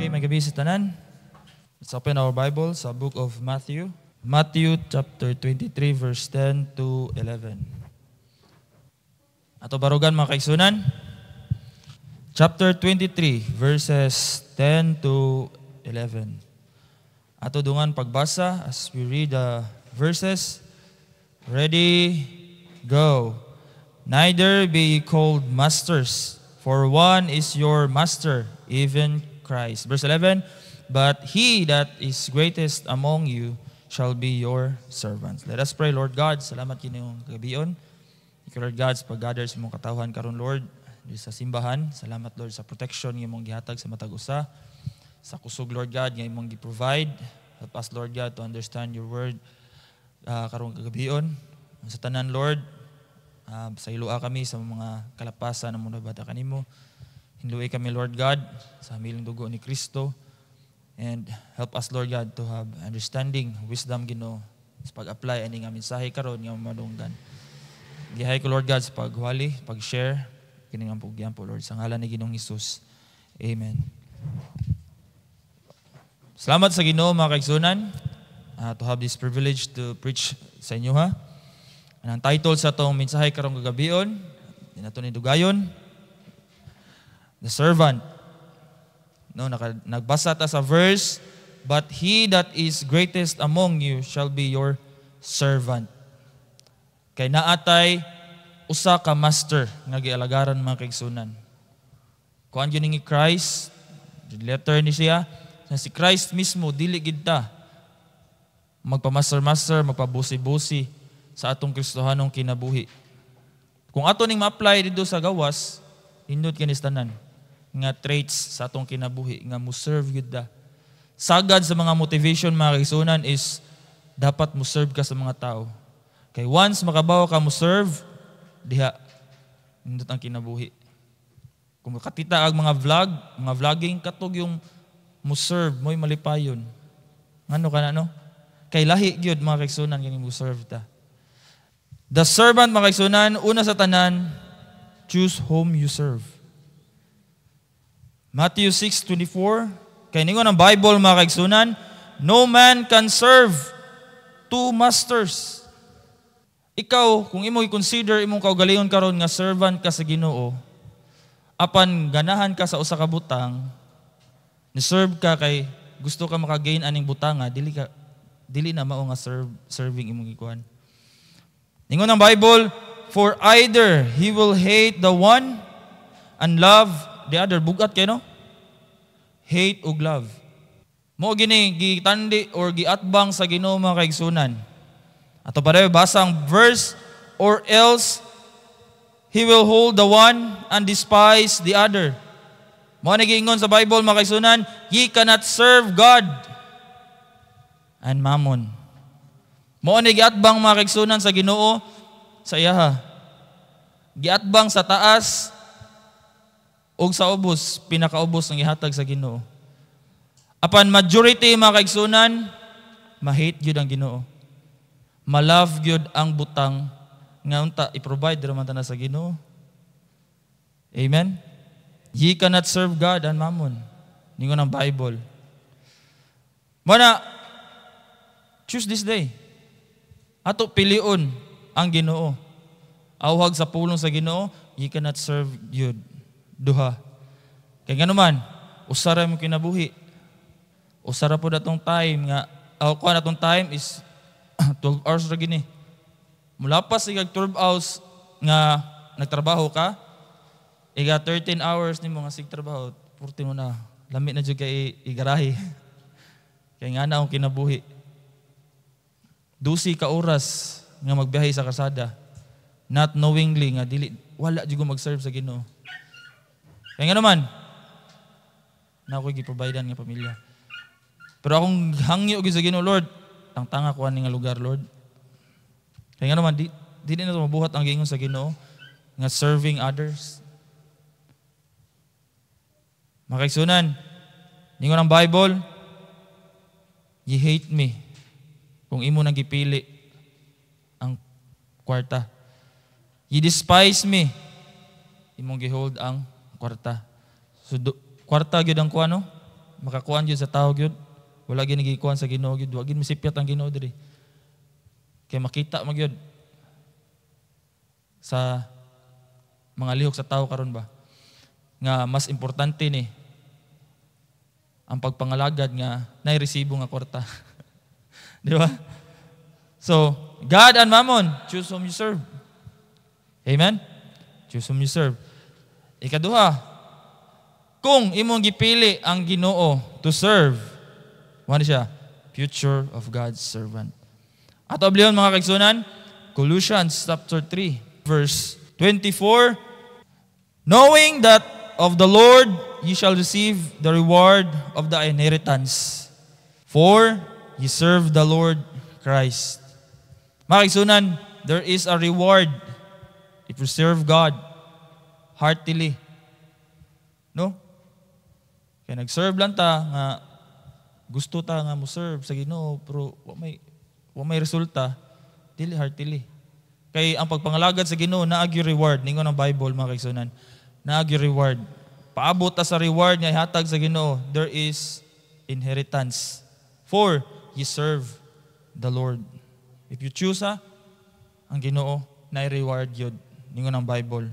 Okay, may gabi sa tanan. Let's open our Bible sa book of Matthew. Matthew chapter 23 verse 10 to 11. Ato barugan mga kaigsunan. Chapter 23 verses 10 to 11. Ato dungan pagbasa as we read the verses. Ready, go. Neither be ye called masters, for one is your master, even Christ. Verse 11, but he that is greatest among you shall be your servant. Let us pray. Lord God, salamat kining gabion. Thank you, Lord God, sa pag-gather sa mong katawhan karon, Lord, di sa simbahan. Salamat, Lord, sa protection ng imong gihatag sa matag usa. Sa kusog, Lord God, nga imong gi-provide. Help us, Lord God, to understand your word karong kagabion. Sa tanan, Lord, sa ilua kami sa mga kalapasan ng mga bata kanimo. Hinluwi kami, Lord God, sa miling dugo ni Kristo. And help us, Lord God, to have understanding, wisdom, Ginoo, sa pag-apply ani nga mensahe karon nga madunggan. Gihay ko, Lord God, sa pagwali, pag-share, kini nga pugyan po, Lord, sa ngalan ni Ginoong Hesus. Amen. Salamat sa Ginoo, mga kaigsunan, to have this privilege to preach sa inyo, ha. Ang title sa itong mensahe karong gagabion, nato ni dugayon, The Servant. No, nagbasa ta sa verse, but he that is greatest among you shall be your servant. Kay naatay usa ka master nga gialagaran mga kaigsunan. Kuan gyud ni Christ, the letter ni siya, na si Christ mismo dili gid ta magpamaster-master, magpabusi-busi sa atong Kristohanong kinabuhi. Kung ato ning ma-apply dito sa gawas, hindot kanis tanan nga traits sa atong kinabuhi nga mo serve gyud da. Sagad sa mga motivation mga kaigsunan is dapat mo serve ka sa mga tao. Kay once makabaw ka mo serve, diha hindot ang kinabuhi. Kung makatita ang mga vlogging katog yung mo serve, mo'y malipayon. Ngano kana no? Kay lahi gyud mga kaigsunan kini mo serve ta. The servant, mga kaigsunan, una sa tanan, choose whom you serve. Matthew 6:24, kay ningon ang Bible, mga kaigsunan, no man can serve two masters. Ikaw, kung imo i-consider imong kaugalingon karon nga servant ka sa Ginoo, apan ganahan ka sa usa ka butang, ni-serve ka kay gusto ka maka-gain aning butanga, dili na mao nga serving imong gikuan. Ningon ang Bible, for either he will hate the one and love the other. Bugat kayo, no? Hate ug love. Mo gini gitandi or giatbang sa Ginoo mga kaigsunan. Ato pa rin basa ang verse, or else he will hold the one and despise the other. Mo nagiingon sa Bible mga kaigsunan, ye cannot serve God and mammon. Mo ni giatbang mga kaigsunan sa Ginoo sa iyaha. Giatbang sa taas ug sa ubos, pinakaubos ng ihatag sa Ginoo. Apan majority mga kaigsunan, ma-hate gyud ang Ginoo. Ma-love gyud ang butang nga unta i-provide ra man ta sa Ginoo. Amen. Ye cannot serve God and mammon. Ningon ang Bible. Mana choose this day. Ato pilion ang Ginoo. Awhag sa pulong sa Ginoo, ye cannot serve yun. Duha. Kaya nga naman, usara mo kinabuhi. Usara po datong time nga, kuha na tong time is 12 hours ra gini. Mula pa sa 12 hours nga nagtrabaho ka, iga 13 hours ni mo nga sig trabaho, 40 mo na. Lami na dyan kay igarahe. Kaya nga na akong kinabuhi. 12 ka oras nga magbiyahe sa kasada, not knowingly nga dili wala jud ko mag-serve sa Ginoo. Kaya nga naman na ako gi-providean nga pamilya. Pero akong hangyo gyud sa Ginoo, Lord, tangtanga ko ani nga lugar, Lord. Kaya nga naman di na to mabuhat ang giingon sa Ginoo nga serving others. Mga kaigsunan, ningon ang Bible, ye hate me kung imo nang gipili ang kwarta. Ye despise me, imong gihold ang kwarta. So kwarta gyud ang kuano, makakuan gyud sa tao gyud. Wala gyud nagikuan sa Ginoo gyud, wa gyud misipyat ang Ginoo diri. Kay makita magyud sa mga lihok sa tao karon ba nga mas importante ni ang pagpangalagad nga nairesibo nga kwarta. Di ba? So, God and Mammon, choose whom you serve. Amen? Choose whom you serve. Ikaduha, kung imong gipili ang Ginoo to serve, ano siya? Future of God's servant. Ato abliyon mga kaigsunan, Colossians chapter 3, verse 24, knowing that of the Lord ye shall receive the reward of the inheritance, for ye serve the Lord Christ. Mga kaigsunan, there is a reward if you serve God heartily. No? Kaya nag-serve lang ta nga gusto ta nga mo serve sa Ginoo pero wa may resulta, dili heartily. Kay ang pagpangalagad sa Ginoo naagi reward, ningon ang Bible mga kaigsunan. Naagi reward. Paabot ta sa reward nga ihatag sa Ginoo, there is inheritance. For ye serve the Lord. If you choose ang Ginoo, na reward yun. Ningon ang Bible.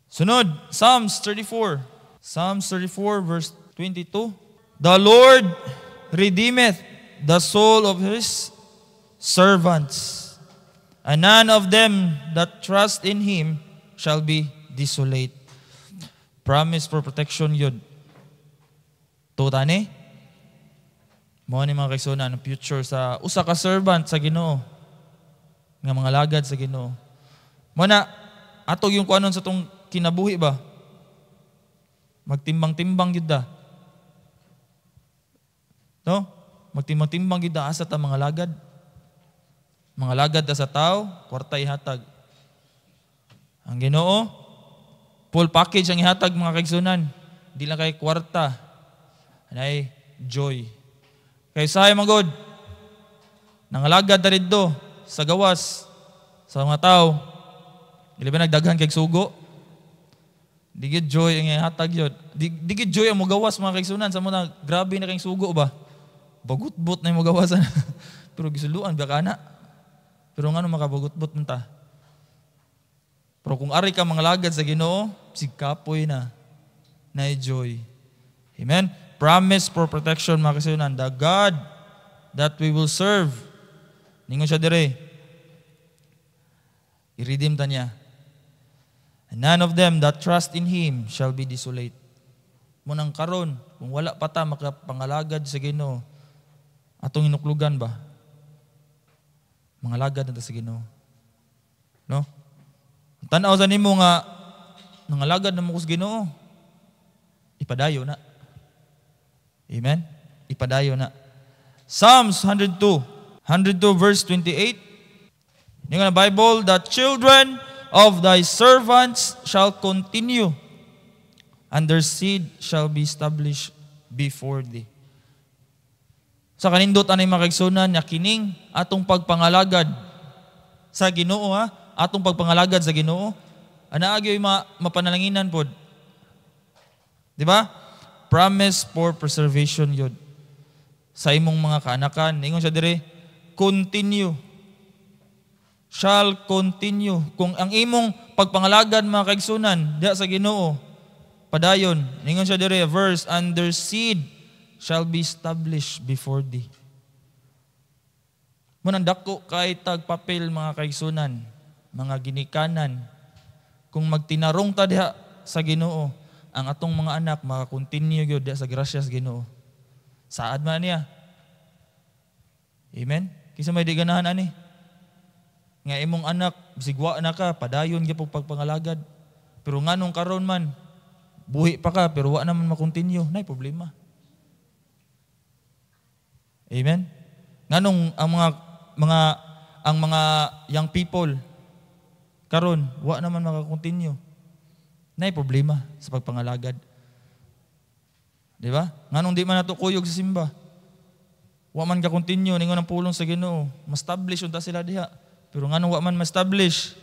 Sunod, Psalms 34. Psalms 34 verse 22. The Lord redeemeth the soul of His servants, and none of them that trust in Him shall be desolate. Promise for protection yun. Tutani? Mo ni mga kaigsunan ang future sa usa ka servant sa Ginoo nga mga lagad sa Ginoo. Mo na atog yung kuanon sa tong kinabuhi ba? Magtimbang-timbang gyud da. No? Magtimbang-timbang gyud da asa ta mga lagad. Mga lagad da sa tao, kwarta ihatag. Ang Ginoo, full package ang ihatag mga kaigsunan. Di lang kay kwarta. Anay joy. Kay sahay magod, nangalagad na rin do sa gawas sa mga tao. Dili ba nagdaghan kay sugo? Digid joy ang ihatag yun. Digid joy ang mugawas mga kaigsunan. Sa muna, grabe na kayong sugo ba? Bagut-but na yung mugawasan. Pero gisuluan, baka na. Pero nga makabagut-but mo ta. Pero kung ari ka mga lagad sa Ginoo, sigkapoy na joy. Amen? Promise for protection mga kaigsunan. The God that we will serve. Ningon siya dire. I-redeem ta niya. And none of them that trust in Him shall be desolate. Munang karon, kung wala pa ta makapangalagad sa Ginoo, atong inuklugan ba? Mga lagad na ta sa Ginoo. No? Tanaw sa nimo nga nangalagad na mo sa Ginoo, ipadayo na. Amen? Ipadayo na. Psalms 102 verse 28. Yung Bible, the children of thy servants shall continue, and their seed shall be established before thee. Sa kanindot anay makaigsunan niya kining atong pagpangalagad sa Ginoo atong pagpangalagad sa Ginoo, anaagyo mapanalanginan pod. Di ba? Promise for preservation yun. Sa imong mga kaanakan, ingon siya dire, continue. Shall continue. Kung ang imong pagpangalagad mga kaigsunan, diya sa Ginoo, padayon, ingon siya dire, verse, and their seed shall be established before thee. Munang dako kay tagpapel mga kaigsunan, mga ginikanan, kung magtinarong ta diha sa Ginoo, ang atong mga anak makakontinue gyud sa grasya sa Ginoo. Saad man niya. Amen. Kisa may di ganahan ani. Nga imong anak sigwa na ka padayon gyud pagpangalagad. Pero nganong karon man buhi pa ka pero wa naman makontinue, nay problema. Amen. Nganong ang mga young people karon wa naman makakontinue. Nay problema sa pagpangalagad. Di ba? Nganong di man nato kuyog sa simba. Wa man ka continue ningon ang pulong sa Ginoo. Ma-establish unta sila diha. Pero nganong wa man ma-establish?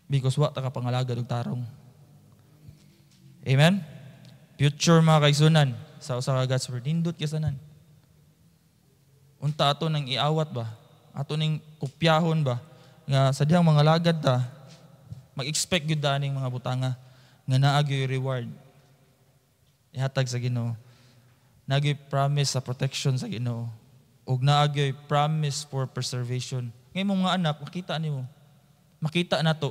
Because wa ta ka pangalagad og tarong. Amen. Future mga kaigsunan sa usa ka God's word. Nindot kasanan. Unta ato nang iawat ba? Ato ning kopyahon ba? Nga sa dihang mga lagad ta, mag-expect gyud daning mga butanga nga naa gyud reward. Ihatag sa Ginoo. Nagay promise sa protection sa Ginoo. Ug naagay promise for preservation. Ngay mga anak, makita nimo. Makita na to.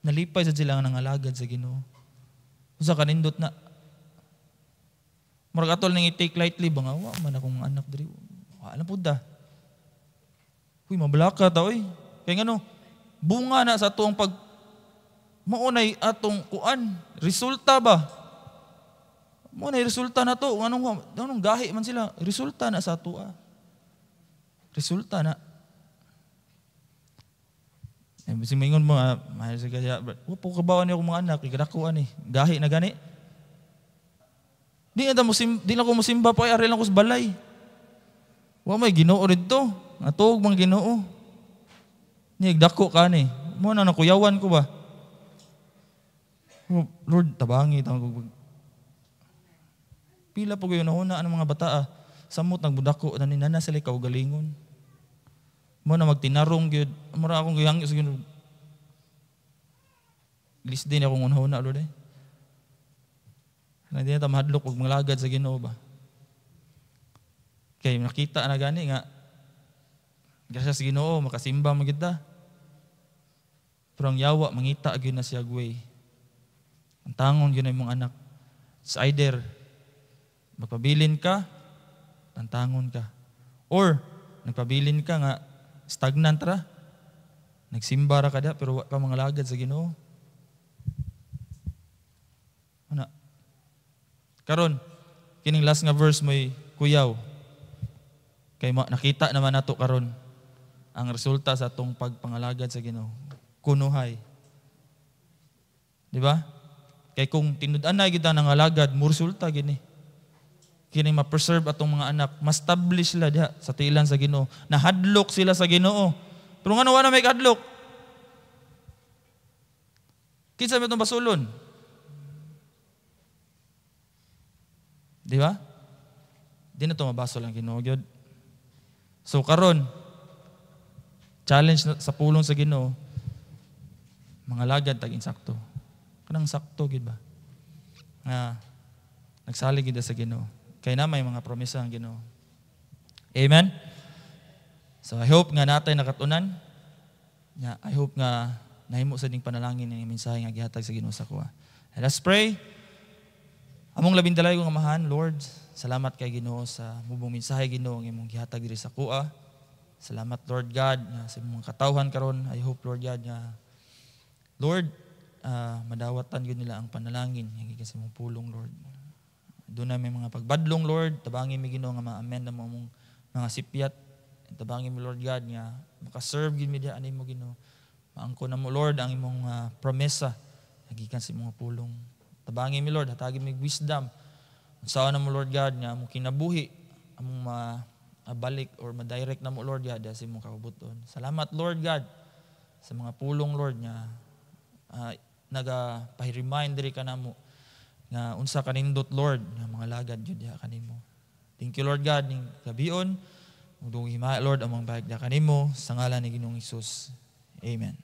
Nalipay sa sila nga nangalagad sa Ginoo. Usa kanindot na. Murag atol nang i-take lightly ba nga, wa man akong anak diri. Wa na pud da. Uy, mablaka ta oy. Kay ngano, bunga na sa atong maunay atong kuan, resulta ba? Mo na resulta na to, anong gahi man sila, resulta na sa ato. Resulta na. Eh, bising maingon mo, mahal sa kaya, po kabawan niyo akong mga anak, ikadakuan eh, gahi na gani. Di na ko musimba pa, ari lang ko sa balay. Wa may Ginoo rito, atog mga Ginoo. Nigdako ka ni, mo na nakuyawan ko ba? Oh, Lord, tabangi, pila po kayo nahuna ang mga bata samot nagbudako na ninana sila kaugalingon. Mo na magtinarong gyud. Mura akong gihangyo sa Ginoo. List din akong unahuna Lord eh. Hindi na ta mahadlok og mga lagad sa Ginoo ba. Kay nakita na gani nga grasya sa Ginoo makasimba man gyud ta. Pero ang yawa mangita gyud na siya way. Ang tangon gyud na imong anak. It's either magpabilin ka, tantangon ka. Or, nagpabilin ka nga, stagnant ra. Nagsimba ra ka da, pero wala ka mga lagad sa Ginoo. Ano? Karon, kining last nga verse mo'y kuyaw. Kay nakita naman nato karon ang resulta sa atong pagpangalagad sa Ginoo. Kunuhay. Di ba? Kay kung tinud-an na kita ng alagad, mo resulta gini. Kini ma-preserve atong mga anak, ma-establish sila diha sa tiilan sa Ginoo. Nahadlok sila sa Ginoo. Pero nga wala may kadlok. Kinsa may itong basulon? Di ba? Di na ito mabasol ang Ginoo gyud. So karon, challenge sa pulong sa Ginoo, mga lagad tag insakto. Kanang sakto gid ba? Nga nagsalig gid sa Ginoo. Kaya na may mga promesa ang Ginoo. Amen? So I hope nga natay nakatunan. Yeah, I hope nga nahimo sa ding panalangin ng mensahe nga gihatag sa Ginoo sa kuha. Let's pray. Among labing dalay kong amahan, Lord, salamat kay Ginoo sa mubong mensahe Ginoo nga imong gihatag diri sa kuha. Salamat Lord God nga sa imong katawhan karon. I hope Lord God nga Lord, madawatan gud nila ang panalangin nga gikan sa imong pulong Lord. Doon na may mga pagbadlong, Lord. Tabangin mi Ginoo nga ma-amend mo mong mga sipyat. Tabangin mi, Lord God, nga makaserve gid mi diha ani mo Ginoo. Maangko na mo, Lord, ang imong promesa nagikan sa imong pulong. Tabangin mi, Lord, hatagin mi wisdom. Unsaon na mo, Lord God, nga among kinabuhi, among mabalik or ma-direct na mo, Lord God, sa imong kabubuton. Salamat, Lord God, sa mga pulong, Lord, nga nagapahi-remind diri ka namo nga unsa kanindot Lord nga mga lagad jud diha kanimo. Thank you Lord God ning gabion ug hima Lord among bayag diha kanimo sa ngalan ni Ginoong Hesus. Amen.